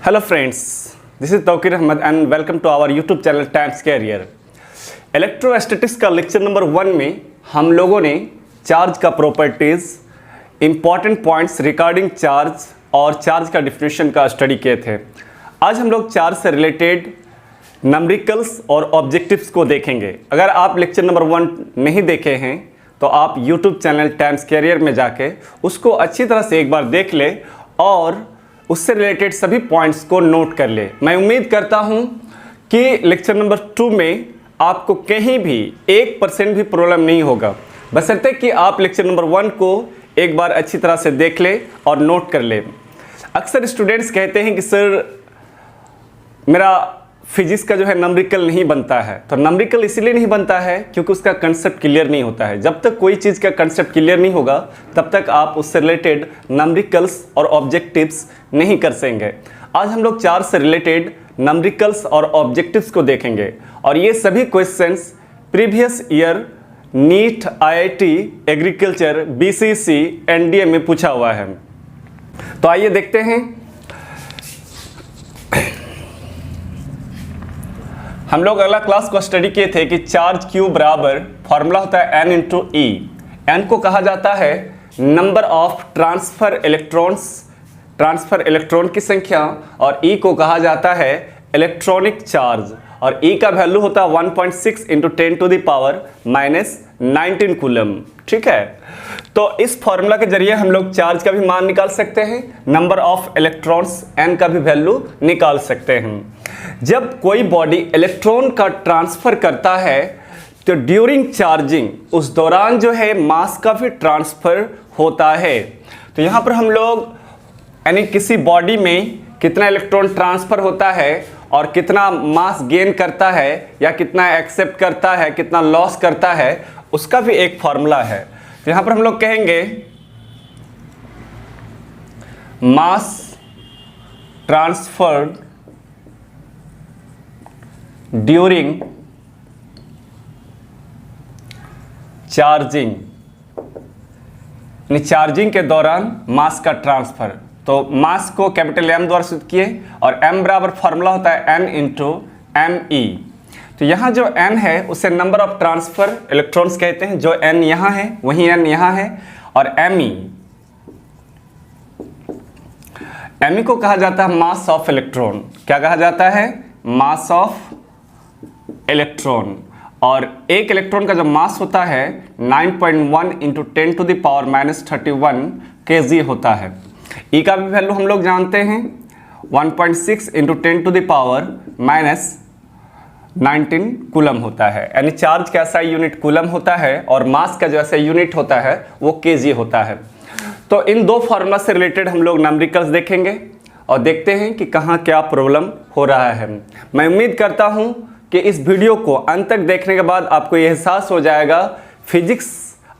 Hello friends, this is Tawqir Ahmed and welcome to our YouTube channel Times Career। Electrostatics का lecture number 1 में हम लोगों ने charge का properties, important points regarding charge और charge का डिफिनेशन का स्टडी किए थे। आज हम लोग चार्ज से रिलेटेड नंबरिकल्स और ऑब्जेक्टिव्स को देखेंगे। अगर आप लेक्चर नंबर 1 नहीं देखे हैं तो आप YouTube चैनल टाइम्स कैरियर में जाके उसको अच्छी तरह से एक बार देख ले और उससे रिलेटेड सभी पॉइंट्स को नोट कर ले। मैं उम्मीद करता हूं कि लेक्चर नंबर 2 में आपको कहीं भी 1% भी प्रॉब्लम नहीं होगा, बशर्ते कि आप लेक्चर नंबर 1 को एक बार अच्छी तरह से देख ले और नोट कर ले। अक्सर स्टूडेंट्स कहते हैं कि सर मेरा फिजिक्स का जो है नंबरिकल नहीं बनता है। तो नंबरिकल इसीलिए नहीं बनता है क्योंकि उसका कंसेप्ट क्लियर नहीं होता है। जब तक कोई चीज़ का कंसेप्ट क्लियर नहीं होगा तब तक आप उससे रिलेटेड नंबरिकल्स और ऑब्जेक्टिव्स नहीं कर सकेंगे। आज हम लोग चार्ज से रिलेटेड नंबरिकल्स और ऑब्जेक्टिव्स को देखेंगे और ये सभी questions previous year NEET, IIT, agriculture, BCC, NDA में पूछा हुआ है। तो आइए देखते हैं। हम लोग अगला क्लास को स्टडी किए थे कि चार्ज क्यू बराबर फॉर्मूला होता है n इंटू ई। एन को कहा जाता है नंबर ऑफ ट्रांसफर इलेक्ट्रॉन की संख्या और ई को कहा जाता है इलेक्ट्रॉनिक चार्ज और ई का वैल्यू होता है 1.6 into 10 to the power -19 coulomb. ठीक है, तो इस फॉर्मूला के जरिए हम लोग चार्ज का भी मान निकाल सकते हैं, नंबर ऑफ इलेक्ट्रॉन्स एन का भी वैल्यू निकाल सकते हैं। जब कोई बॉडी इलेक्ट्रॉन का ट्रांसफर करता है तो ड्यूरिंग चार्जिंग उस दौरान जो है मास का भी ट्रांसफर होता है। तो यहाँ पर हम लोग यानी किसी बॉडी में कितना इलेक्ट्रॉन ट्रांसफर होता है और कितना मास गेन करता है या कितना एक्सेप्ट करता है, कितना लॉस करता है, उसका भी एक फॉर्मूला है। तो यहाँ पर हम लोग कहेंगे मास ट्रांसफर्ड ड्यूरिंग चार्जिंग, चार्जिंग के दौरान मास का ट्रांसफर। तो मास को कैपिटल एम द्वारा सूचित किए और एम बराबर फॉर्मूला होता है एन इंटू एम ई। तो यहाँ जो एन है उसे नंबर ऑफ ट्रांसफर इलेक्ट्रॉन्स कहते हैं। जो एन यहाँ है वही एन यहाँ है और एम ई को कहा जाता है मास ऑफ इलेक्ट्रॉन। क्या कहा जाता है? Mass of electron. और एक इलेक्ट्रॉन का जो मास होता है 9.1 into 10 to the power -31 kg होता है। ई का भी वैल्यू हम लोग जानते हैं 1.6 into 10 to the power -19 coulomb होता है। यानी चार्ज का ऐसा यूनिट कूलम होता है और मास का जो ऐसा यूनिट होता है वो केजी होता है। तो इन दो फार्मूला से रिलेटेड हम लोग नंबरिकल्स देखेंगे और देखते हैं कि कहाँ क्या प्रॉब्लम हो रहा है। मैं उम्मीद करता हूँ कि इस वीडियो को अंत तक देखने के बाद आपको यह एहसास हो जाएगा फिजिक्स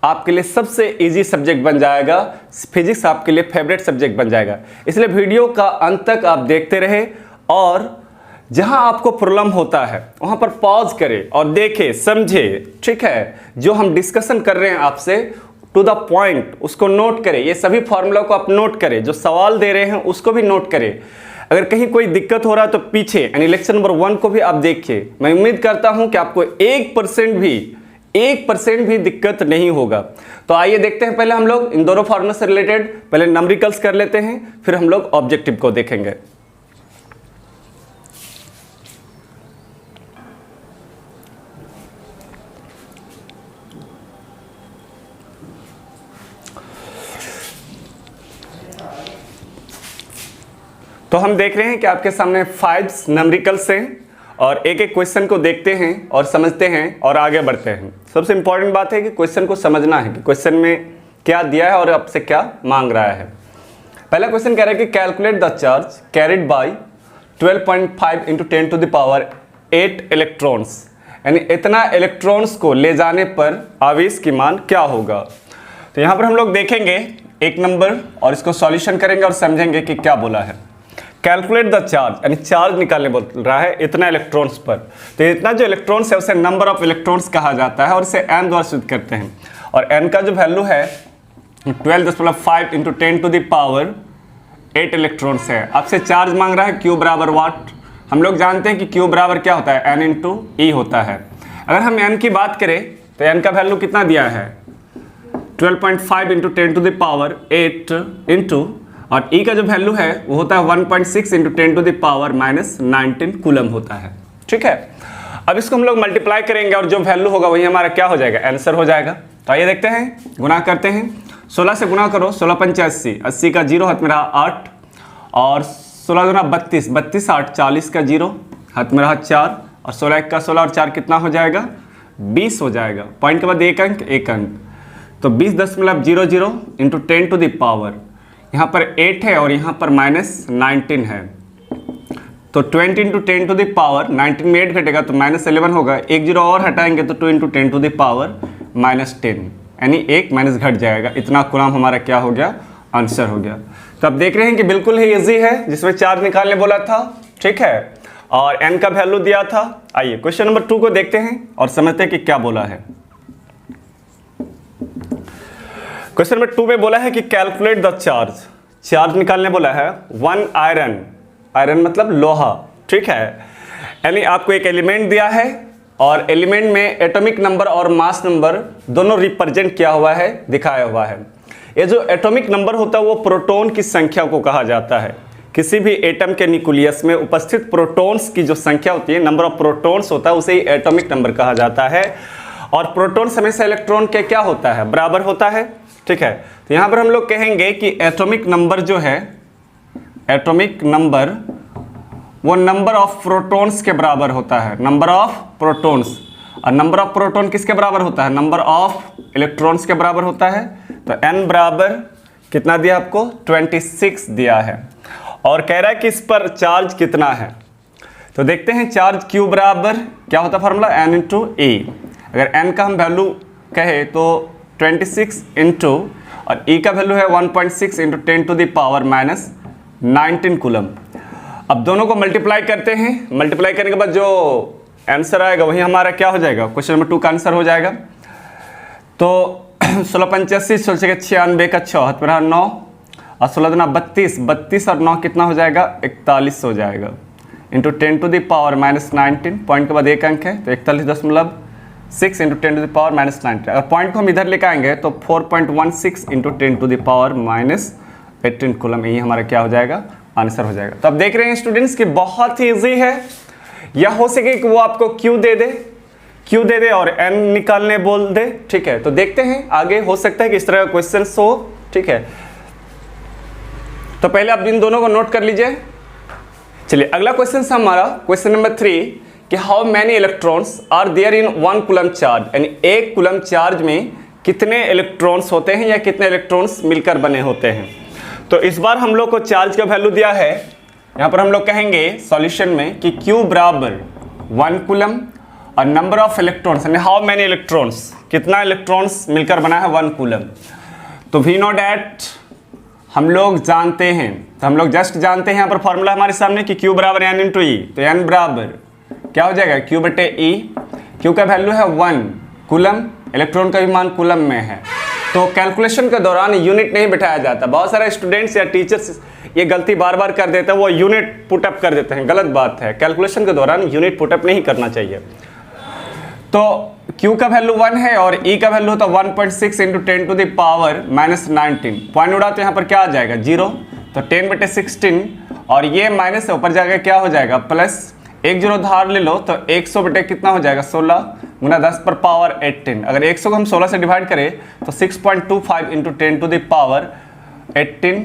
आपके लिए सबसे इजी सब्जेक्ट बन जाएगा, फिजिक्स आपके लिए फेवरेट सब्जेक्ट बन जाएगा। इसलिए वीडियो का अंत तक आप देखते रहे और जहां आपको प्रॉब्लम होता है वहां पर पॉज करें और देखें, समझे। ठीक है, जो हम डिस्कशन कर रहे हैं आपसे टू द पॉइंट उसको नोट करें। ये सभी फॉर्मूला को आप नोट करें, जो सवाल दे रहे हैं उसको भी नोट करें। अगर कहीं कोई दिक्कत हो रहा है तो पीछे यानी लेक्चर नंबर 1 को भी आप देखिए। मैं उम्मीद करता हूं कि आपको 1% भी दिक्कत नहीं होगा। तो आइए देखते हैं। पहले हम लोग इन दोनों फॉर्मूला से रिलेटेड पहले नंबरिकल्स कर लेते हैं, फिर हम लोग ऑब्जेक्टिव को देखेंगे। तो हम देख रहे हैं कि आपके सामने 5 नंबरिकल्स हैं और एक एक क्वेश्चन को देखते हैं और समझते हैं और आगे बढ़ते हैं। सबसे इंपॉर्टेंट बात है कि क्वेश्चन को समझना है कि क्वेश्चन में क्या दिया है और आपसे क्या मांग रहा है। पहला क्वेश्चन कह रहा है कि calculate the charge carried by 12.5 into 10 to the power 8 electrons. यानी इतना इलेक्ट्रॉन्स को ले जाने पर आवेश की मान क्या होगा। तो यहाँ पर हम लोग देखेंगे एक नंबर और इसको सॉल्यूशन करेंगे और समझेंगे कि क्या बोला है। कैलकुलेट द चार्ज यानी चार्ज निकालने बोल रहा है इतना इलेक्ट्रॉन्स पर। तो इतना जो इलेक्ट्रॉन्स है उसे नंबर ऑफ इलेक्ट्रॉन्स कहा जाता है और इसे एन द्वारा सूचित करते हैं। और एन का जो वैल्यू है 12.5 into 10 to the power 8 electrons है। आपसे चार्ज मांग रहा है Q बराबर वाट। हम लोग जानते हैं कि Q बराबर क्या होता है, N इंटू E होता है। अगर हम N की बात करें तो N का वैल्यू कितना दिया है, 12.5 into 10 to the power 8 into, और E का जो वैल्यू है वो होता है 1.6 into 10 to the power minus 19 coulomb होता है। ठीक है, अब इसको हम लोग मल्टीप्लाई करेंगे और जो वैल्यू होगा वही हमारा क्या हो जाएगा, आंसर हो जाएगा। तो आइए देखते हैं, गुना करते हैं। 16 से गुना करो, 16 पंचा 80, 80 का 0 हाथ में रहा 8, और 16 दूना 32, 32 8, 40 का 0 हाथ में रहा 4, और 16 1 का 16 और 4 कितना हो जाएगा, 20 हो जाएगा। पॉइंट के बाद एक अंक, तो 20.00 इंटू 10 टू द पावर, यहाँ पर 8 है और यहाँ पर माइनस 19 है, तो 20 इंटू 10 टू द पावर, 19 में 8 घटेगा तो माइनस 11 होगा, एक 0 और हटाएंगे तो 2 into 10 to the power minus 10, यानी एक माइनस घट जाएगा। इतना कूलम हमारा क्या हो गया, आंसर हो गया। तो अब देख रहे हैं कि बिल्कुल ही इजी है, जिसमें चार्ज निकालने बोला था, ठीक है, और n का वैल्यू दिया था। आइए क्वेश्चन नंबर 2 को देखते हैं और समझते हैं कि क्या बोला है। क्वेश्चन नंबर 2 में बोला है कि कैलकुलेट द चार्ज निकालने बोला है 1 आयरन मतलब लोहा, ठीक है। यानी आपको एक एलिमेंट दिया है और एलिमेंट में एटॉमिक नंबर और मास नंबर दोनों रिप्रेजेंट किया हुआ है, दिखाया हुआ है। ये जो एटॉमिक नंबर होता है वो प्रोटॉन की संख्या को कहा जाता है। किसी भी एटम के न्यूक्लियस में उपस्थित प्रोटॉन्स की जो संख्या होती है, नंबर ऑफ प्रोटॉन्स होता है, उसे ही एटॉमिक नंबर कहा जाता है। और प्रोटॉन हमेशा इलेक्ट्रॉन के क्या होता है, बराबर होता है, ठीक है। तो यहाँ पर हम लोग कहेंगे कि एटॉमिक नंबर जो है, एटॉमिक नंबर वो नंबर ऑफ प्रोटॉन्स के बराबर होता है, नंबर ऑफ प्रोटॉन्स। और नंबर ऑफ प्रोटॉन किसके बराबर होता है, नंबर ऑफ इलेक्ट्रॉन्स के बराबर होता है। तो n बराबर कितना दिया आपको, 26 दिया है, और कह रहा है कि इस पर चार्ज कितना है। तो देखते हैं, चार्ज Q बराबर क्या होता है फॉर्मूला, n इंटू E। अगर n का हम वैल्यू कहे तो 26 इंटू, और E का वैल्यू है 1.6 into 10 to the power minus 19 coulomb. अब दोनों को मल्टीप्लाई करते हैं, मल्टीप्लाई करने के बाद जो आंसर आएगा वही हमारा क्या हो जाएगा, क्वेश्चन नंबर 2 का आंसर हो जाएगा। तो 16 85, 16 96 का 6 हाथ में रहा 9, और 16 दूना 32, 32 और 9 कितना हो जाएगा, 41 हो जाएगा, into 10 to the power minus 19, point के बाद एक अंक है तो 41.6 into 10 to the power minus 19। अगर पॉइंट को हम इधर लेकर आएंगे तो 4.16 into 10 to the power minus 18 coulomb, यही हमारा क्या हो जाएगा, आंसर हो जाएगा। तो अब देख रहे हैं स्टूडेंट्स कि बहुत ही इजी है, या हो सके कि वो आपको Q दे दे और n निकालने बोल दे, ठीक है। तो देखते हैं आगे, हो सकता है कि इस तरह का क्वेश्चन हो, ठीक है। तो पहले आप इन दोनों को नोट कर लीजिए। चलिए अगला क्वेश्चन हमारा क्वेश्चन नंबर 3 कि how many electrons are there in 1 coulomb charge, यानी 1 कूलम चार्ज में कितने इलेक्ट्रॉन्स होते हैं या कितने इलेक्ट्रॉन्स मिलकर बने होते हैं। तो इस बार हम लोग को चार्ज का वैल्यू दिया है, यहाँ पर हम लोग कहेंगे सॉल्यूशन में कि Q बराबर 1 कूलम और नंबर ऑफ इलेक्ट्रॉन्स, यानी हाउ मैनी इलेक्ट्रॉन्स, कितना इलेक्ट्रॉन्स मिलकर बना है 1 कूलम। तो वी नो डैट हम लोग जानते हैं, तो हम लोग जस्ट जानते हैं, यहाँ पर फॉर्मूला हमारे सामने कि Q बराबर n इंटू ई। तो n बराबर क्या हो जाएगा, Q बटे ई। Q का वैल्यू है 1 कूलम, इलेक्ट्रॉन का भी मान कूलम में है। तो कैलकुलेशन के दौरान यूनिट नहीं बिठाया जाता। बहुत सारे स्टूडेंट्स या टीचर्स ये गलती बार बार कर देते हैं, वो यूनिट पुटअप कर देते हैं, गलत बात है। कैलकुलेशन के दौरान यूनिट पुटअप नहीं करना चाहिए। तो Q का वैल्यू 1 है और E का वैल्यू होता है 1.6 into 10 to the power minus 19। Point उड़ा तो यहाँ पर क्या आ जाएगा, 0। तो 10 बटे 16, और ये माइनस से ऊपर जाकर क्या हो जाएगा, प्लस। एक 0 धार ले लो तो 100 बटे कितना हो जाएगा, 16 गुना 10 पर पावर 18। अगर 100 को हम 16 से डिवाइड करें तो 6.25 into 10 to the power 18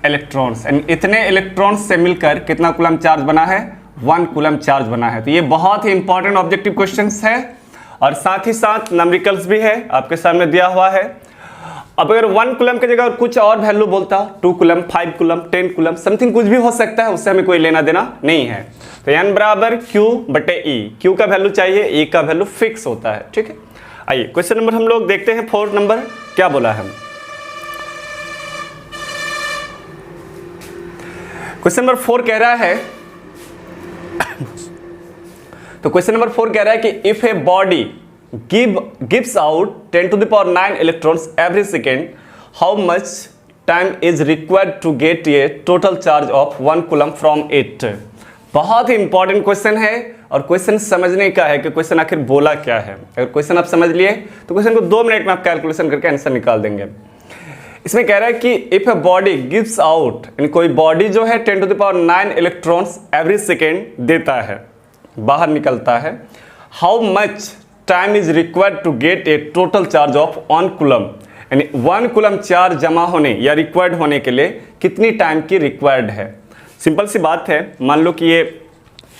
electrons, इतने इलेक्ट्रॉन्स से मिलकर कितना कूलम चार्ज बना है, 1 कूलम चार्ज बना है। तो ये बहुत ही इंपॉर्टेंट ऑब्जेक्टिव क्वेश्चंस है, और साथ ही साथ न्यूमेरिकल्स भी है आपके सामने दिया हुआ है। अब अगर 1 कूलम की जगह कुछ और वैल्यू बोलता, 2 कूलम, 5 कूलम, 10 कूलम, समथिंग कुछ भी हो सकता है, उससे हमें कोई लेना देना नहीं है। तो n बराबर Q बटे E। Q का वैल्यू चाहिए, E का वैल्यू फिक्स होता है, ठीक है। आइए क्वेश्चन नंबर हम लोग देखते हैं 4 नंबर क्या बोला है। क्वेश्चन नंबर 4 कह रहा है तो क्वेश्चन नंबर 4 कह रहा है कि if a body gives out 10 to the power 9 electrons every second, how much time is required to get a total charge of 1 coulomb from it. बहुत ही इंपॉर्टेंट क्वेश्चन है और क्वेश्चन समझने का है कि क्वेश्चन आखिर बोला क्या है। अगर क्वेश्चन आप समझ लिए तो क्वेश्चन को 2 मिनट में आप कैलकुलेशन करके आंसर निकाल देंगे। इसमें कह रहा है कि if a body gives out, कोई बॉडी जो है 10⁹ इलेक्ट्रॉन्स एवरी सेकेंड देता है, बाहर निकलता है, how much time is required to get a total charge of 1 coulomb, यानी 1 कूलम चार्ज जमा होने या रिक्वायर्ड होने के लिए कितनी टाइम की रिक्वायर्ड है। सिंपल सी बात है, मान लो कि ये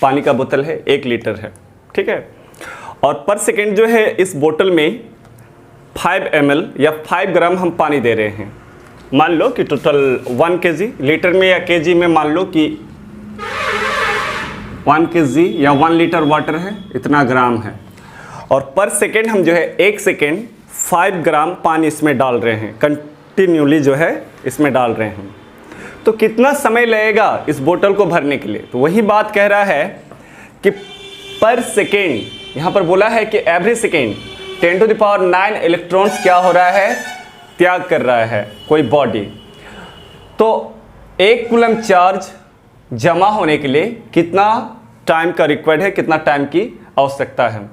पानी का बोतल है, 1 लीटर है, ठीक है, और पर सेकेंड जो है इस बोतल में 5 ml या 5 ग्राम हम पानी दे रहे हैं। मान लो कि टोटल 1 kg, लीटर में या kg में मान लो कि 1 kg या 1 लीटर वाटर है, इतना ग्राम है, और पर सेकेंड हम जो है 1 सेकेंड 5 ग्राम पानी इसमें डाल रहे हैं, कंटिन्यूली जो है इसमें डाल रहे हैं। तो कितना समय लगेगा इस बोतल को भरने के लिए। तो वही बात कह रहा है कि पर सेकेंड, यहाँ पर बोला है कि एवरी सेकेंड 10⁹ इलेक्ट्रॉन्स क्या हो रहा है, त्याग कर रहा है कोई बॉडी। तो 1 कूलम चार्ज जमा होने के लिए कितना टाइम का रिक्वायर्ड है, कितना टाइम की आवश्यकता है।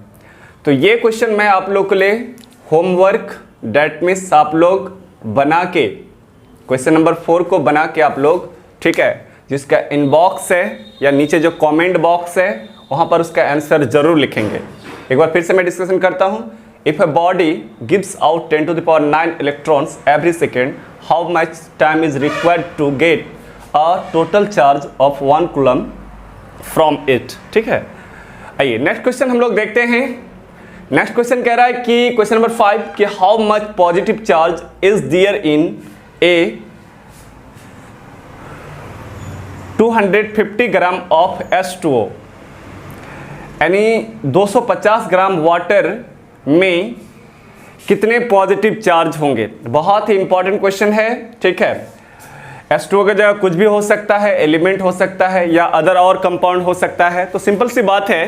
तो ये क्वेश्चन मैं आप लोग के लिए होमवर्क, डेट मीन्स आप लोग बना के क्वेश्चन नंबर 4 को बना के आप लोग, ठीक है, जिसका इनबॉक्स है या नीचे जो कमेंट बॉक्स है वहाँ पर उसका आंसर जरूर लिखेंगे। एक बार फिर से मैं डिस्कशन करता हूँ। If a body gives out 10⁹ electrons every second, how much time is required to get a total charge of 1 coulomb from it. ठीक है, आइए नेक्स्ट क्वेश्चन हम लोग देखते हैं। नेक्स्ट क्वेश्चन कह रहा है कि क्वेश्चन नंबर 5 कि how much positive charge is there in a 250 gram of H2O, यानी 250 ग्राम वाटर में कितने पॉजिटिव चार्ज होंगे। बहुत ही इंपॉर्टेंट क्वेश्चन है, ठीक है। H2O की जगह कुछ भी हो सकता है, एलिमेंट हो सकता है या अदर और कंपाउंड हो सकता है। तो सिंपल सी बात है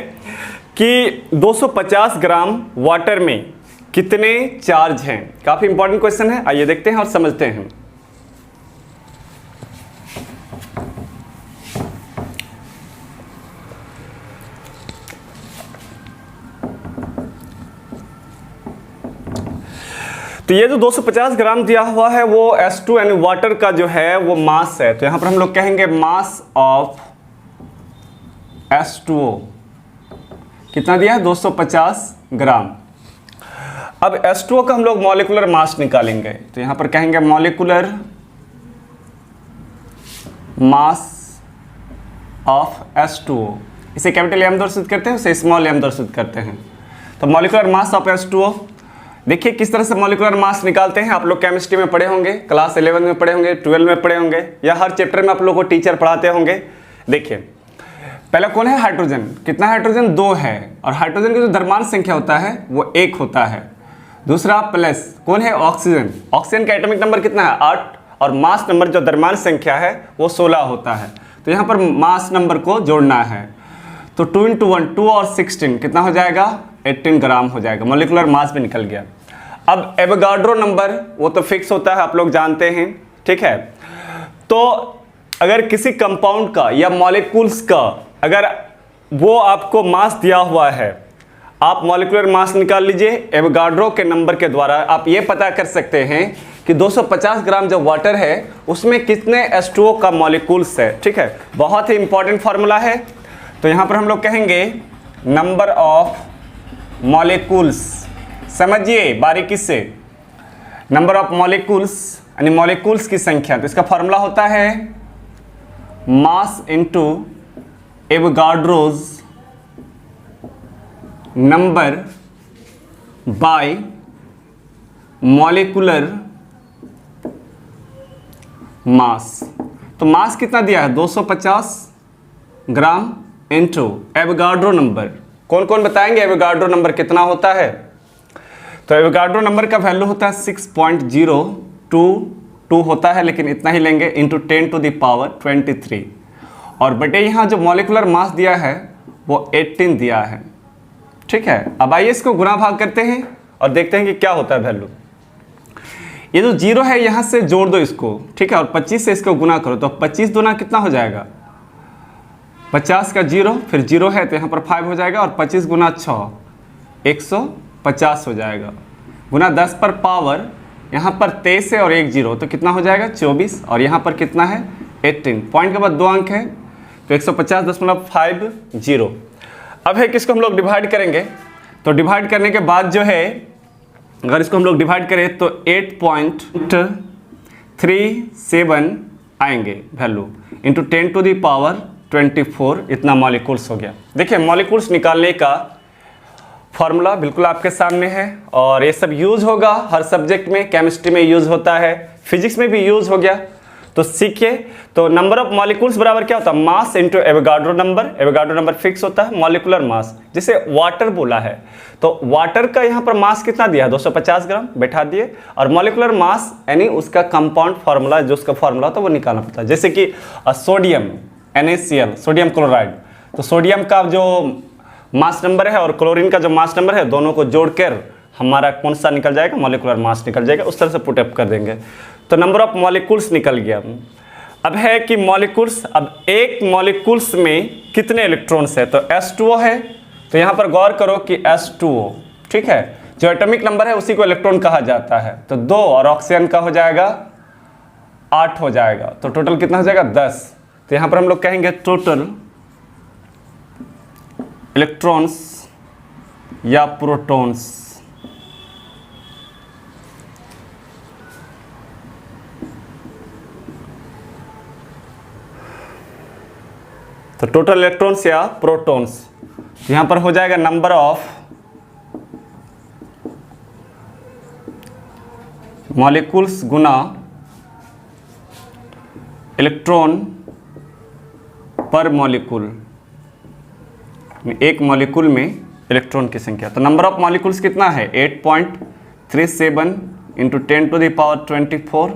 कि 250 ग्राम वाटर में कितने चार्ज हैं। काफी इंपॉर्टेंट क्वेश्चन है, आइए देखते हैं और समझते हैं। तो ये जो 250 ग्राम दिया हुआ है वो H2 यानी वाटर का जो है वो मास है। तो यहां पर हम लोग कहेंगे मास ऑफ H2O कितना दिया है, 250 ग्राम। अब H2O का हम लोग मॉलिक्यूलर मास निकालेंगे। तो यहां पर कहेंगे मॉलिक्यूलर मास ऑफ H2O, इसे कैपिटल M दर्शित करते हैं, उसे स्मॉल m दर्शित करते हैं। तो मॉलिक्यूलर मास ऑफ H2O, देखिए किस तरह से मॉलिक्यूलर मास निकालते हैं। आप लोग केमिस्ट्री में पढ़े होंगे, क्लास 11 में पढ़े होंगे, 12 में पढ़े होंगे, या हर चैप्टर में आप लोगों को टीचर पढ़ाते होंगे। देखिए पहला कौन है, हाइड्रोजन। कितना हाइड्रोजन, 2 है, और हाइड्रोजन की जो द्रव्यमान संख्या होता है वो 1 होता है। दूसरा प्लस कौन है, ऑक्सीजन। ऑक्सीजन का एटॉमिक नंबर कितना है, 8, और मास नंबर जो द्रव्यमान संख्या है वो 16 होता है। तो यहाँ पर मास नंबर को जोड़ना है। तो 2 × 1 2 और 16 कितना हो जाएगा, 18 ग्राम हो जाएगा। मॉलिक्यूलर मास भी निकल गया। अब एवोगाड्रो नंबर वो तो फिक्स होता है, आप लोग जानते हैं, ठीक है। तो अगर किसी कंपाउंड का या मॉलिक्यूल्स का अगर वो आपको मास दिया हुआ है, आप मॉलिक्यूलर मास निकाल लीजिए। एवोगाड्रो के नंबर के द्वारा आप ये पता कर सकते हैं कि 250 ग्राम जो वाटर है उसमें कितने H2O का मॉलिक्यूल्स है, ठीक है। बहुत ही इंपॉर्टेंट फार्मूला है। तो यहाँ पर हम लोग कहेंगे नंबर ऑफ मॉलिक्यूल्स, समझिए बारीकी से, नंबर ऑफ मॉलिक्यूल्स यानी मॉलिक्यूल्स की संख्या। तो इसका फॉर्मूला होता है mass into Avogadro's number by molecular mass. तो मास कितना दिया है, 250 ग्राम इनटू एवोगाड्रो नंबर। कौन कौन बताएंगे एवोगाड्रो नंबर कितना होता है। तो एवोगाड्रो नंबर का वैल्यू होता है 6.022 होता है, लेकिन इतना ही लेंगे, इंटू 10⁻23। और बटे यहाँ जो मॉलिक्यूलर मास दिया है वो 18 दिया है, ठीक है। अब आइए इसको गुणा भाग करते हैं और देखते हैं कि क्या होता है वैल्यू। ये जो 0 है यहाँ से जोड़ दो इसको, ठीक है, और 25 से इसको गुना करो, तो 25 दूना कितना हो जाएगा 50 का 0, फिर 0 है तो यहाँ पर 5 हो जाएगा, और 25 गुना 6 150 हो जाएगा, गुना 10 पर पावर यहाँ पर 23 है और 1 0, तो कितना हो जाएगा 24, और यहाँ पर कितना है 18, पॉइंट के बाद 2 अंक है तो 150.50। अब है कि इसको हम लोग डिवाइड करेंगे, तो डिवाइड करने के बाद जो है अगर इसको हम लोग डिवाइड करें तो 8.37 आएंगे value, into 10 to the power 24 इतना मॉलिक्यूल्स हो गया। देखिए मॉलिक्यूल्स निकालने का फॉर्मूला बिल्कुल आपके सामने है, और ये सब यूज़ होगा हर सब्जेक्ट में, केमिस्ट्री में यूज़ होता है, फिजिक्स में भी यूज़ हो गया, तो सीखिए। तो नंबर ऑफ मॉलिक्यूल्स बराबर क्या होता है, mass into Avogadro number. Avogadro number fix होता है, मॉलिकुलर मास, जिसे वाटर बोला है, तो वाटर का यहाँ पर मास कितना दिया है 250 ग्राम, बैठा दिए, और मॉलिकुलर मास यानी उसका कंपाउंड फार्मूला, जो उसका फार्मूला होता है वो निकालना पड़ता है। जैसे कि सोडियम NaCl, सोडियम क्लोराइड, तो सोडियम का जो मास नंबर है और क्लोरीन का जो मास नंबर है, दोनों को जोड़कर हमारा कौन सा निकल जाएगा, मॉलिकुलर मास निकल जाएगा, उस तरह से पुटअप कर देंगे। तो नंबर ऑफ मॉलिक्यूल्स निकल गया। अब है कि मॉलिक्यूल्स, अब एक मॉलिक्यूल्स में कितने इलेक्ट्रॉन्स है, तो H2O है, तो यहाँ पर गौर करो कि H2O, ठीक है, जो एटॉमिक नंबर है उसी को इलेक्ट्रॉन कहा जाता है, तो 2 और ऑक्सीजन का हो जाएगा 8 हो जाएगा, तो टोटल कितना हो जाएगा 10। तो यहाँ पर हम लोग कहेंगे टोटल इलेक्ट्रॉन्स या प्रोटॉन्स, तो टोटल इलेक्ट्रॉन्स या प्रोटॉन्स, यहां पर हो जाएगा number of molecules Guna electron पर मॉलिक्यूल, एक मॉलिक्यूल में इलेक्ट्रॉन की संख्या। तो नंबर ऑफ मॉलिक्यूल्स कितना है 8.37 इंटू 10 टू द पावर 24,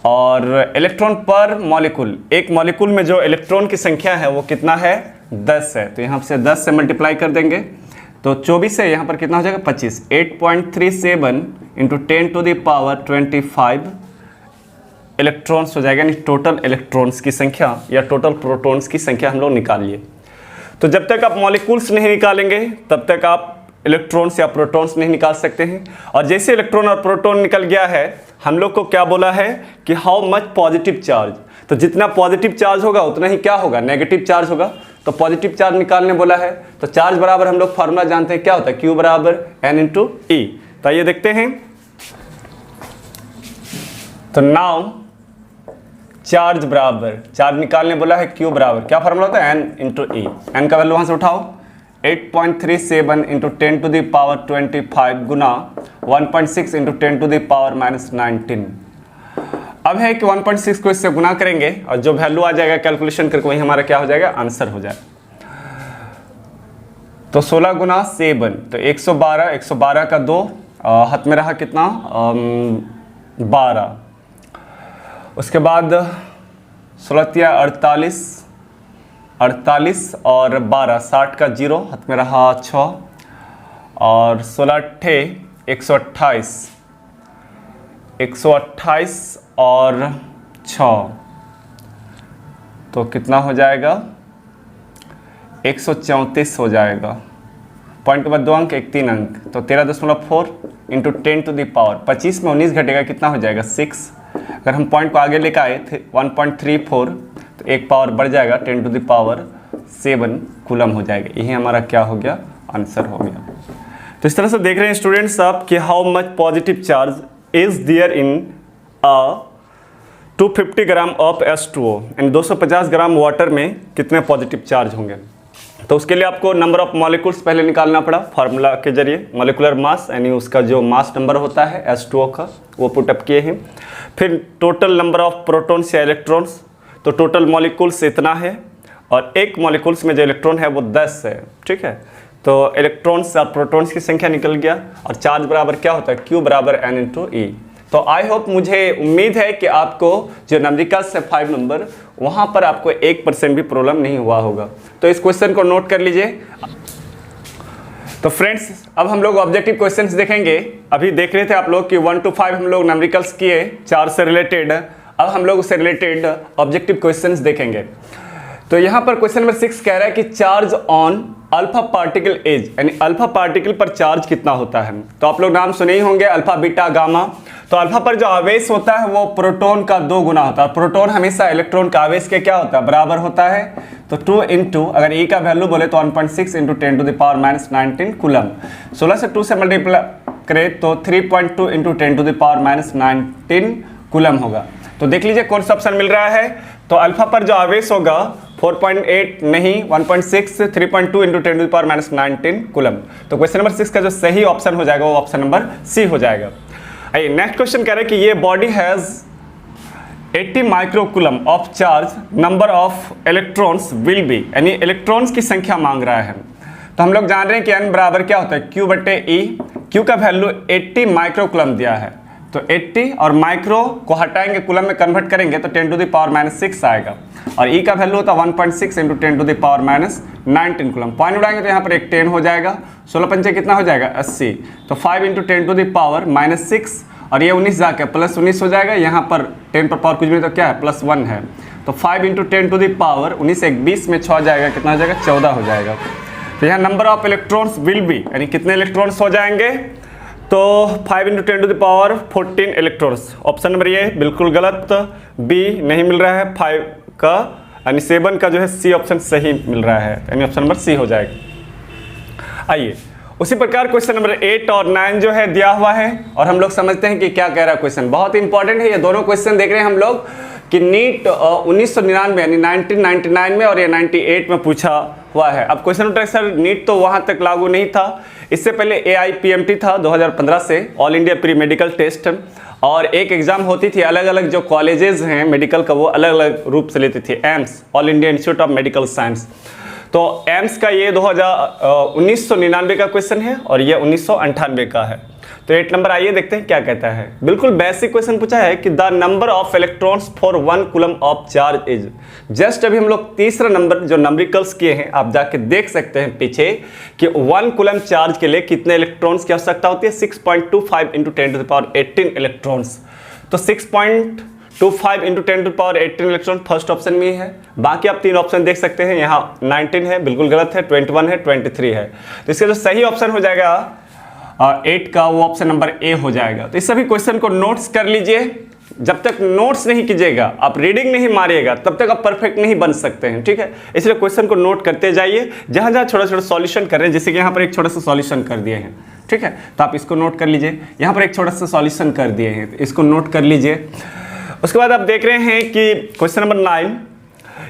और इलेक्ट्रॉन पर मॉलिक्यूल, एक मॉलिक्यूल में जो इलेक्ट्रॉन की संख्या है वो कितना है 10 है, तो यहाँ से 10 से मल्टीप्लाई कर देंगे तो 24 है, यहाँ पर कितना हो जाएगा 25। 8.37 into 10 to the power 25 electrons हो जाएगा, यानी टोटल इलेक्ट्रॉन्स की संख्या या टोटल प्रोटॉन्स की संख्या हम लोग निकालिए। तो जब तक आप मॉलिक्यूल्स नहीं निकालेंगे तब तक आप इलेक्ट्रॉन्स या प्रोटॉन्स नहीं निकाल सकते हैं। और जैसे इलेक्ट्रॉन और प्रोटॉन निकल गया है, हम लोग को क्या बोला है कि हाउ मच पॉजिटिव चार्ज, तो जितना पॉजिटिव चार्ज होगा उतना ही क्या होगा नेगेटिव चार्ज होगा, तो पॉजिटिव चार्ज निकालने बोला है। तो चार्ज बराबर हम लोग फार्मूला जानते हैं क्या होता है, Q बराबर N इंटू E। तो ये देखते हैं, तो नाउ चार्ज बराबर, चार्ज निकालने बोला है Q बराबर क्या फार्मूला होता है N इंटू E। N का वैल्यू वहाँ से उठाओ, 8.37 इंटू 10 टू द पावर 25 गुना 1.6 इंटू 10 टू द पावर -19। अब है कि 1.6 को इससे गुना करेंगे और जो वैल्यू आ जाएगा कैलकुलेशन करके वही हमारा क्या हो जाएगा आंसर हो जाएगा। तो 16 गुना 7 तो 112, 112 का 2 हाथ में रहा कितना 12, उसके बाद 16 48, 48 और 12 60 का 0 हाथ में रहा 6 और 16 128, 128 और 6 तो कितना हो जाएगा 134 हो जाएगा। पॉइंट के बाद 2 अंक 1 3 अंक तो 13.4 इंटू 10 टू द पावर 25 में 19 घटेगा कितना हो जाएगा 6। अगर हम पॉइंट को आगे लेकर आए थे 1.34 तो एक पावर बढ़ जाएगा 10 टू द पावर 7 कूलम हो जाएगा। यही हमारा क्या हो गया आंसर हो गया। तो इस तरह से देख रहे हैं स्टूडेंट्स आप कि how much positive charge is there in 250 gram of H2O यानी 250 ग्राम वाटर में कितने पॉजिटिव चार्ज होंगे। तो उसके लिए आपको नंबर ऑफ मॉलिक्यूल्स पहले निकालना पड़ा फार्मूला के जरिए, मॉलिकुलर मास यानी उसका जो मास नंबर होता है H2O का वो पुटअप किए हैं। फिर टोटल नंबर ऑफ प्रोटॉन्स या इलेक्ट्रॉन्स, तो टोटल मॉलिक्यूल्स इतना है और एक मॉलिक्यूल्स में जो इलेक्ट्रॉन है वो 10 है, ठीक है। तो इलेक्ट्रॉन्स और प्रोटॉन्स की संख्या निकल गया और चार्ज बराबर क्या होता है Q बराबर N इंटू E। तो आई होप, मुझे उम्मीद है कि आपको जो न्यूमेरिकल्स है 5 नंबर वहाँ पर आपको 1% भी प्रॉब्लम नहीं हुआ होगा। तो इस क्वेश्चन को नोट कर लीजिए। तो फ्रेंड्स अब हम लोग ऑब्जेक्टिव क्वेश्चंस देखेंगे। अभी देख रहे थे आप लोग कि 1 to 5 हम लोग न्यूमेरिकल्स किए 4 से रिलेटेड। अब हम लोग उससे रिलेटेड ऑब्जेक्टिव क्वेश्चंस देखेंगे। तो यहाँ पर क्वेश्चन नंबर 6 कह रहा है कि charge on alpha particle as, यानी अल्फा पार्टिकल पर चार्ज कितना होता है। तो आप लोग नाम सुने ही होंगे अल्फा बीटा गामा। तो अल्फा पर जो आवेश होता है वो प्रोटॉन का 2 गुना होता है। प्रोटॉन हमेशा इलेक्ट्रॉन का आवेश के क्या होता है, बराबर होता है। तो 2 इंटू अगर E का वैल्यू बोले तो 1.6 इंटू 10⁻⁻19 कूलम। 16 से 2 से मल्टीप्लाई करें तो 3.2 इंटू 10⁻⁻19 कूलम होगा। तो देख लीजिए कौन सा ऑप्शन मिल रहा है। तो अल्फा पर जो आवेश होगा 4.8 नहीं 1.6 3.2 इंटू 10⁻⁻19 कूलम। तो क्वेश्चन नंबर 6 का जो सही ऑप्शन हो जाएगा वो ऑप्शन नंबर सी हो जाएगा। आइए नेक्स्ट क्वेश्चन कह रहे हैं कि ये body has 80 microcoulomb of charge, number of electrons will be, यानी इलेक्ट्रॉन्स की संख्या मांग रहा है। तो हम लोग जान रहे हैं कि n बराबर क्या होता है Q/E। Q का वैल्यू 80 माइक्रोकूलम दिया है। तो 80 और माइक्रो को हटाएंगे कूलम में कन्वर्ट करेंगे तो 10⁻⁻6 आएगा। और E का वैल्यू होता है 1.6 इंटू 10⁻⁻19 कूलम। पॉइंट उड़ाएंगे तो यहाँ पर एक 10 हो जाएगा। 16 पंचे कितना हो जाएगा 80। तो 5 इंटू 10⁻⁻6 और ये 19 जाके प्लस 19 हो जाएगा। यहाँ पर 10 पर पावर कुछ भी तो क्या है +1 है। तो 5 इंटू 10⁻19 एक 20 में 6 हो जाएगा, कितना हो जाएगा 14 हो जाएगा। तो यहाँ number of electrons will be, यानी कितने इलेक्ट्रॉन्स हो जाएंगे। तो 5 इंटू 10⁻14 इलेक्ट्रॉन्स। ऑप्शन नंबर ये बिल्कुल गलत, बी नहीं मिल रहा है 5 का, यानी 7 का जो है सी ऑप्शन सही मिल रहा है, यानी ऑप्शन नंबर सी हो जाएगा। आइए उसी प्रकार क्वेश्चन नंबर 8 और 9 जो है दिया हुआ है और हम लोग समझते हैं कि क्या कह रहा है क्वेश्चन। बहुत इंपॉर्टेंट है ये दोनों क्वेश्चन देख रहे हैं हम लोग कि नीट 1999 यानी 1999 में और ये 98 में पूछा हुआ है। अब क्वेश्चन उठा सर नीट तो वहाँ तक लागू नहीं था, इससे पहले AIPMT था 2015 से, all India pre medical test, और एक एग्जाम होती थी अलग अलग जो कॉलेजेस हैं मेडिकल का वो अलग अलग रूप से लेती थी, AIIMS all India institute of medical science. तो एम्स का ये 1999 का क्वेश्चन है और ये 1998 का है। तो 8 नंबर आइए देखते हैं क्या कहता है। बिल्कुल बेसिक क्वेश्चन पूछा है कि the number of electrons for 1 coulomb of charge is. Just अभी हम लोग तीसरा नंबर जो नंबरिकल्स किए हैं आप जाके देख सकते हैं पीछे कि 1 कूलम चार्ज के लिए कितने इलेक्ट्रॉन्स की आवश्यकता होती है, 6.25 इंटू 10⁻18 इलेक्ट्रॉन्स। तो 6.25 इंटू 10⁻18 इलेक्ट्रॉन फर्स्ट ऑप्शन में ही है। बाकी आप 3 ऑप्शन देख सकते हैं, यहाँ 19 है बिल्कुल गलत है, 21 है, 23 है। तो इसका जो सही ऑप्शन हो जाएगा 8 का वो ऑप्शन नंबर ए हो जाएगा। तो इस सभी क्वेश्चन को नोट्स कर लीजिए। जब तक नोट्स नहीं कीजिएगा, आप रीडिंग नहीं मारिएगा, तब तक आप परफेक्ट नहीं बन सकते हैं, ठीक है। इसलिए क्वेश्चन को नोट करते जाइए, जहां जहां छोटा छोटा सॉल्यूशन कर रहे हैं, जैसे कि यहाँ पर एक छोटा सा सॉल्यूशन कर दिए हैं, ठीक है, तो आप इसको नोट कर लीजिए। यहाँ पर एक छोटा सा सॉल्यूशन कर दिए हैं, तो इसको नोट कर लीजिए। उसके बाद आप देख रहे हैं कि क्वेश्चन नंबर 9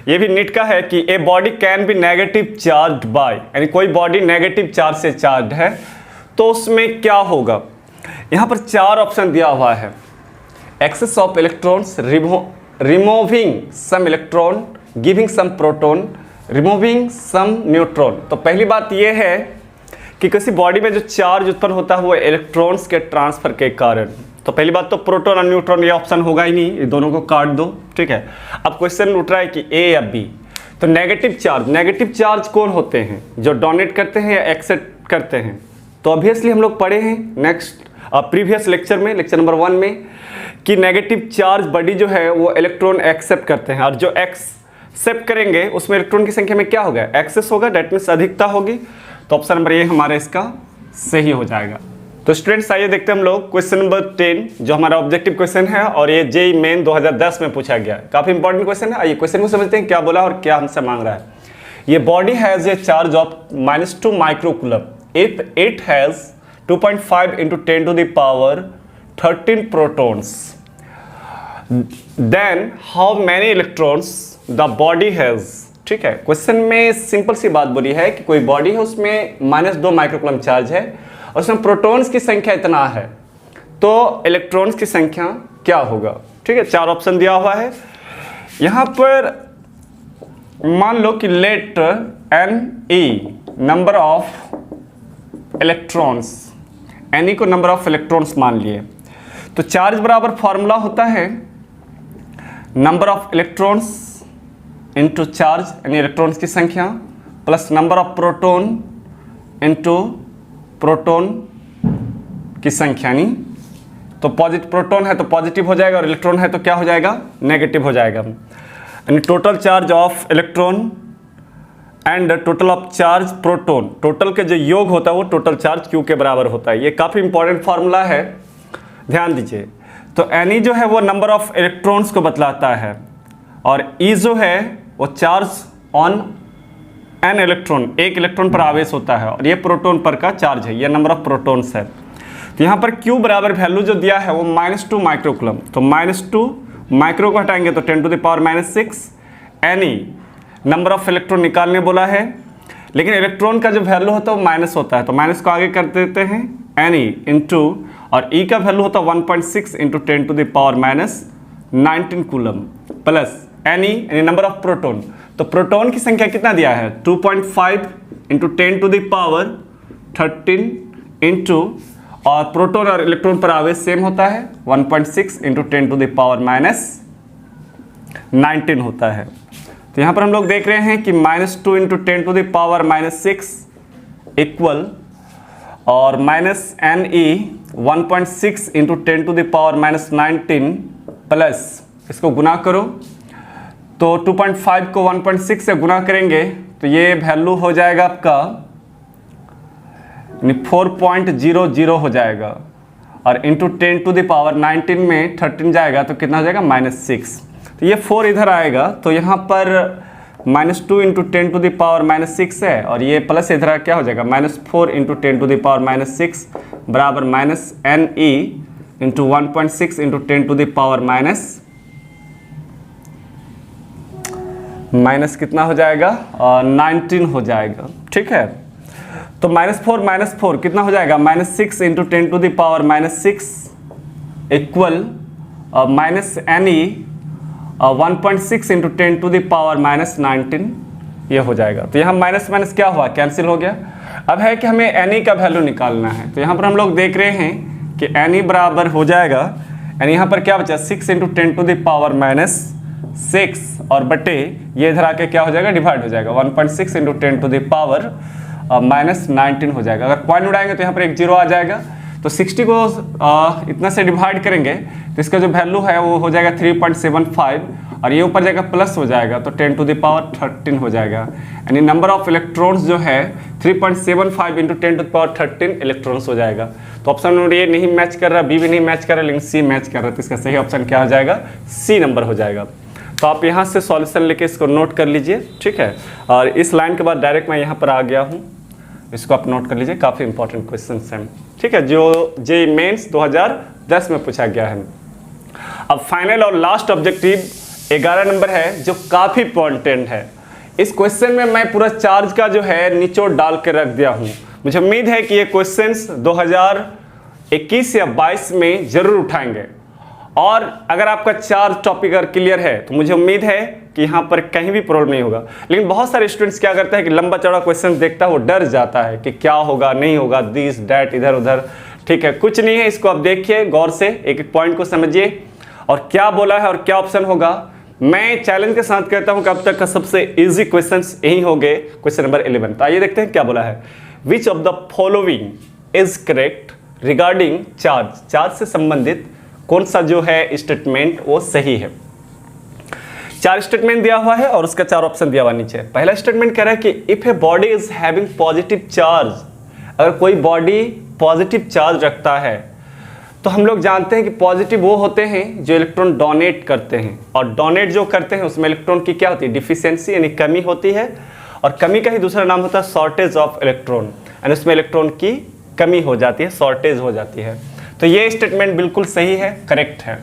ये भी नीट का है कि a body can be negative charge by, यानी कोई बॉडी नेगेटिव चार्ज से चार्ज है तो उसमें क्या होगा। यहाँ पर 4 ऑप्शन दिया हुआ है। Excess of electrons, removing some electron, giving some proton, removing some neutron. तो पहली बात यह है कि किसी बॉडी में जो चार्ज उत्पन्न होता है वो इलेक्ट्रॉन्स के ट्रांसफर के कारण। तो पहली बात तो प्रोटॉन और न्यूट्रॉन ये ऑप्शन होगा ही नहीं, ये दोनों को काट दो, ठीक है। अब क्वेश्चन उठ रहा है कि ए या बी। तो नेगेटिव चार्ज कौन होते हैं, जो डोनेट करते हैं या एक्सेप्ट करते हैं। तो ऑब्वियसली हम लोग पढ़े हैं नेक्स्ट प्रीवियस लेक्चर में, लेक्चर नंबर 1 में, कि नेगेटिव चार्ज बॉडी जो है वो इलेक्ट्रॉन एक्सेप्ट करते हैं और जो एक्सेप्ट करेंगे उसमें इलेक्ट्रॉन की संख्या में क्या होगा, एक्सेस होगा, डेट मीन्स अधिकता होगी। तो ऑप्शन नंबर ए हमारा इसका सही हो जाएगा। तो स्टूडेंट्स आइए देखते हैं हम लोग क्वेश्चन नंबर 10 जो हमारा ऑब्जेक्टिव क्वेश्चन है और ये जेईई मेन 2010 में पूछा गया। काफी इंपॉर्टेंट क्वेश्चन है। आइए क्वेश्चन को समझते हैं क्या बोला और क्या हमसे मांग रहा है। ये body has a charge of -2 microcoulomb if it has 2.5 into 10⁻13 protons, then how many electrons the body has। ठीक है, क्वेश्चन में सिंपल सी बात बोली है कि कोई बॉडी है उसमें -2 माइक्रोकूलम चार्ज है और उसमें प्रोटॉन्स की संख्या इतना है, तो इलेक्ट्रॉन्स की संख्या क्या होगा। ठीक है, 4 ऑप्शन दिया हुआ है। यहाँ पर मान लो कि let NE number of electrons, NE को नंबर ऑफ इलेक्ट्रॉन्स मान लिए। तो चार्ज बराबर फॉर्मूला होता है number of electrons into charge, यानी इलेक्ट्रॉन्स की संख्या, plus number of proton into proton की संख्या, नहीं तो पॉजिटिव, प्रोटॉन है तो पॉजिटिव हो जाएगा और इलेक्ट्रॉन है तो क्या हो जाएगा, नेगेटिव हो जाएगा। यानी total charge of electron and total of charge proton, total के जो योग होता है वो टोटल चार्ज क्यू के बराबर होता है। ये काफ़ी इंपॉर्टेंट फार्मूला है, ध्यान दीजिए। तो एन जो है वो नंबर ऑफ इलेक्ट्रॉन्स को बतलाता है और ई जो है वो चार्ज ऑन एन इलेक्ट्रॉन, एक इलेक्ट्रॉन पर आवेश होता है और ये प्रोटॉन पर का चार्ज है, ये नंबर ऑफ प्रोटॉन्स है। तो यहाँ पर Q बराबर वैल्यू जो दिया है वो -2 माइक्रोकूलम, तो -2 माइक्रो को हटाएंगे तो 10⁻⁶। एनी नंबर ऑफ इलेक्ट्रॉन निकालने बोला है, लेकिन इलेक्ट्रॉन का जो वैल्यू होता है वो माइनस होता है, तो माइनस को आगे कर देते हैं एनी इंटू, और ई का वैल्यू होता है 1.6 इंटू 10⁻⁹ कूलम प्लस एनी यानी नंबर ऑफ प्रोटॉन। तो प्रोटॉन की संख्या कितना दिया है, 2.5 इंटू 10⁻13 इंटू, और प्रोटॉन और इलेक्ट्रॉन पर आवेश सेम होता है 1.6 इंटू 10⁻⁹ होता है। तो यहाँ पर हम लोग देख रहे हैं कि -2 इंटू 10⁻⁶ इक्वल और minus N E 1.6 into 10⁻⁻19 plus, इसको गुना करो तो 2.5 को 1.6 से गुना करेंगे तो ये वैल्यू हो जाएगा आपका 4.00 हो जाएगा, और इंटू 10⁻19 में 13 जाएगा तो कितना हो जाएगा, -6। तो ये 4 इधर आएगा, तो यहाँ पर -2 इंटू 10⁻⁻6 है और ये प्लस इधर क्या हो जाएगा, -4 इंटू 10⁻⁻6 बराबर -NE इंटू 1.6 इंटू 10⁻⁻ कितना हो जाएगा, 19 हो जाएगा। ठीक है, तो -4 कितना हो जाएगा, -6 इंटू 10⁻⁻6 इक्वल -NE 1.6 इंटू 10⁻⁻19 ये हो जाएगा। तो यहाँ माइनस माइनस क्या हुआ, कैंसिल हो गया। अब है कि हमें एन का वैल्यू निकालना है, तो यहाँ पर हम लोग देख रहे हैं कि एन बराबर हो जाएगा, यानी यहाँ पर क्या बचा 6 इंटू 10⁻⁶ और बटे ये इधर आके क्या हो जाएगा, डिवाइड हो जाएगा 1.6 इंटू 10⁻⁻19 हो जाएगा। अगर पॉइंट उड़ाएंगे तो यहाँ पर एक जीरो आ जाएगा, तो 60 को इतना से डिवाइड करेंगे तो इसका जो वैल्यू है वो हो जाएगा 3.75 और ये ऊपर जाएगा प्लस हो जाएगा तो 10⁻13 हो जाएगा। यानी नंबर ऑफ इलेक्ट्रॉन्स जो है 3.75 इंटू 10⁻13 इलेक्ट्रॉन्स हो जाएगा। तो ऑप्शन नंबर ए नहीं मैच कर रहा, बी भी नहीं मैच कर रहा, लेकिन सी मैच कर रहा है, तो इसका सही ऑप्शन क्या हो जाएगा, सी नंबर हो जाएगा। तो आप यहाँ से सॉल्यूशन लेके इसको नोट कर लीजिए, ठीक है। और इस लाइन के बाद डायरेक्ट मैं यहाँ पर आ गया हूँ, इसको आप नोट कर लीजिए, काफ़ी इंपॉर्टेंट क्वेश्चन हैं, ठीक है, जो जे मेंस 2010 में पूछा गया है। अब फाइनल और लास्ट ऑब्जेक्टिव 11 नंबर है, जो काफ़ी इंपॉर्टेंट है। इस क्वेश्चन में मैं पूरा चार्ज का जो है निचोड़ डाल के रख दिया हूँ। मुझे उम्मीद है कि ये क्वेश्चंस 2021 या 22 में जरूर उठाएंगे, और अगर आपका चार्ज टॉपिक अगर क्लियर है तो मुझे उम्मीद है कि यहाँ पर कहीं भी प्रॉब्लम नहीं होगा। लेकिन बहुत सारे स्टूडेंट्स क्या करते हैं कि लंबा चौड़ा क्वेश्चन देखता है, वो डर जाता है कि क्या होगा नहीं होगा, दिस डैट इधर उधर, ठीक है, कुछ नहीं है। इसको आप देखिए गौर से, एक एक पॉइंट को समझिए और क्या बोला है और क्या ऑप्शन होगा। मैं चैलेंज के साथ कहता हूं कि अब तक का सबसे इजी क्वेश्चंस यही होंगे, क्वेश्चन नंबर 11। तो आइए देखते हैं क्या बोला है। Which of the following is correct regarding charge, charge से संबंधित कौन सा जो है स्टेटमेंट वो सही है। चार स्टेटमेंट दिया हुआ है और उसका चार ऑप्शन दिया हुआ नीचे। पहला स्टेटमेंट कह रहा है कि if a body is having positive charge, अगर कोई बॉडी पॉजिटिव चार्ज रखता है तो हम लोग जानते हैं कि पॉजिटिव वो होते हैं जो इलेक्ट्रॉन डोनेट करते हैं, और डोनेट जो करते हैं उसमें इलेक्ट्रॉन की क्या होती है, डिफिशियंसी यानी कमी होती है, और कमी का ही दूसरा नाम होता है शॉर्टेज ऑफ इलेक्ट्रॉन, यानी उसमें इलेक्ट्रॉन की कमी हो जाती है, शॉर्टेज हो जाती है। तो ये स्टेटमेंट बिल्कुल सही है, करेक्ट है।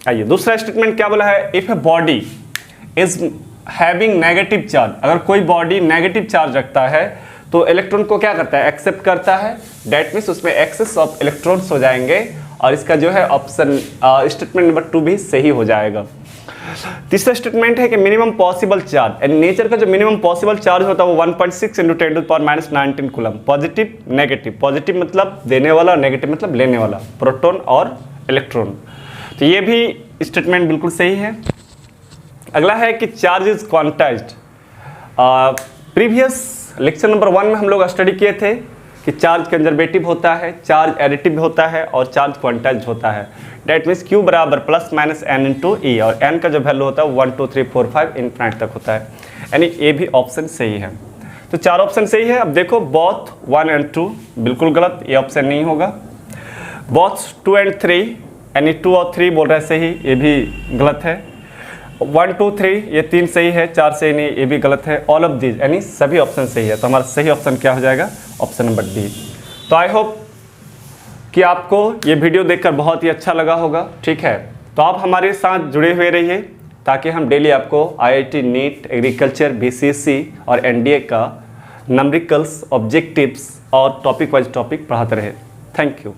आइए दूसरा स्टेटमेंट क्या बोला है, if a body is having negative charge, अगर कोई बॉडी नेगेटिव चार्ज रखता है तो इलेक्ट्रॉन को क्या करता है, एक्सेप्ट करता है, डेट मीन्स उसमें एक्सेस ऑफ इलेक्ट्रॉन्स हो जाएंगे, और इसका जो है ऑप्शन स्टेटमेंट नंबर 2 भी सही हो जाएगा। तीसरा स्टेटमेंट है कि मिनिमम पॉसिबल चार्ज, यानी नेचर का जो मिनिमम पॉसिबल चार्ज होता है वो 1.6 into 10⁻⁻19 coulomb. Positive negative, positive मतलब देने वाला, नेगेटिव मतलब लेने वाला, प्रोटॉन और इलेक्ट्रॉन। तो ये भी स्टेटमेंट बिल्कुल सही है। अगला है कि charge is quantized. Previous lecture number 1 में हम लोग स्टडी किए थे कि चार्ज कंजर्वेटिव होता है, चार्ज एडिटिव होता है और चार्ज क्वांटाइज्ड होता है। डेट मीन्स Q बराबर प्लस माइनस n इंटू ई, और n का जो वैल्यू होता है 1 2 3 4 5 इनफाइनाइट तक होता है, यानी ए भी ऑप्शन सही है। तो 4 ऑप्शन सही है। अब देखो बोथ 1 एंड 2 बिल्कुल गलत, ये ऑप्शन नहीं होगा। बोथ 2 एंड 3 यानी 2 और 3 बोल रहे हैं सही, ये भी गलत है। 1 2 3 ये 3 सही है, 4 सही नहीं, ये भी गलत है। ऑल ऑफ दीज यानी सभी ऑप्शन सही है। तो हमारा सही ऑप्शन क्या हो जाएगा? Option number D. तो आई होप कि आपको ये वीडियो देखकर बहुत ही अच्छा लगा होगा। ठीक है, तो आप हमारे साथ जुड़े हुए रहिए ताकि हम डेली आपको IIT नीट, एग्रीकल्चर, BCSC और NDA का नंबरिकल्स, ऑब्जेक्टिव्स और टॉपिक वाइज टॉपिक पढ़ाते रहे। Thank you.